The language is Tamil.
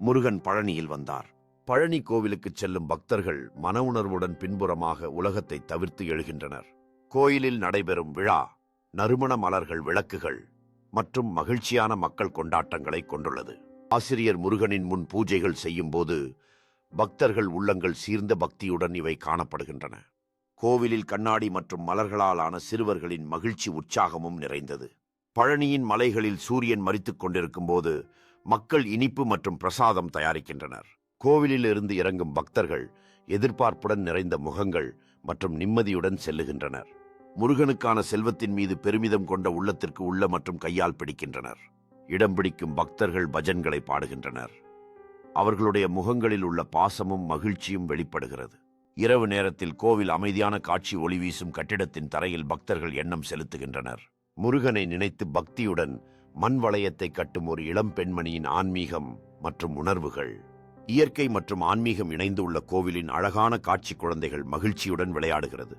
முருகன் பழனியில் வந்தார். பழனி கோவிலுக்கு செல்லும் பக்தர்கள் மன உணர்வுடன் பின்புறமாக உலகத்தை தவிர்த்து எழுகின்றனர். கோயிலில் நடைபெறும் விழா நறுமண மலர்கள், விளக்குகள் மற்றும் மகிழ்ச்சியான மக்கள் கொண்டாட்டங்களை கொண்டுள்ளது. ஆசிரியர் முருகனின் முன் பூஜைகள் செய்யும் போது பக்தர்கள் உள்ளங்கள் சீர்ந்த பக்தியுடன் இவை காணப்படுகின்றன. கோவிலில் கண்ணாடி மற்றும் மலர்களால் ஆன சிறுவர்களின் மகிழ்ச்சி உற்சாகமும் நிறைந்தது. பழனியின் மலைகளில் சூரியன் மரித்துக் கொண்டிருக்கும் போது மக்கள் இனிப்பு மற்றும் பிரசாதம் தயாரிக்கின்றனர். கோவிலில் இருந்து இறங்கும் பக்தர்கள் எதிர்பார்ப்புடன் நிறைந்த முகங்கள் மற்றும் நிம்மதியுடன் செல்லுகின்றனர். முருகனுக்கான செல்வத்தின் மீது பெருமிதம் கொண்ட உள்ளத்திற்கு உள்ள மற்றும் கையால் பிடிக்கின்றனர். இடம் பிடிக்கும் பக்தர்கள் பஜன்களை பாடுகின்றனர். அவர்களுடைய முகங்களில் உள்ள பாசமும் மகிழ்ச்சியும் வெளிப்படுகிறது. இரவு நேரத்தில் கோவில் அமைதியான காட்சி, ஒளி வீசும் கட்டிடத்தின் தரையில் பக்தர்கள் எண்ணம் செலுத்துகின்றனர். முருகனை நினைத்து பக்தியுடன் மண் வளையத்தை கட்டும் ஒரு இளம் பெண்மணியின் ஆன்மீகம் மற்றும் உணர்வுகள். இயற்கை மற்றும் ஆன்மீகம் இணைந்து உள்ள கோவிலின் அழகான காட்சி குழந்தைகள் மகிழ்ச்சியுடன் விளையாடுகிறது.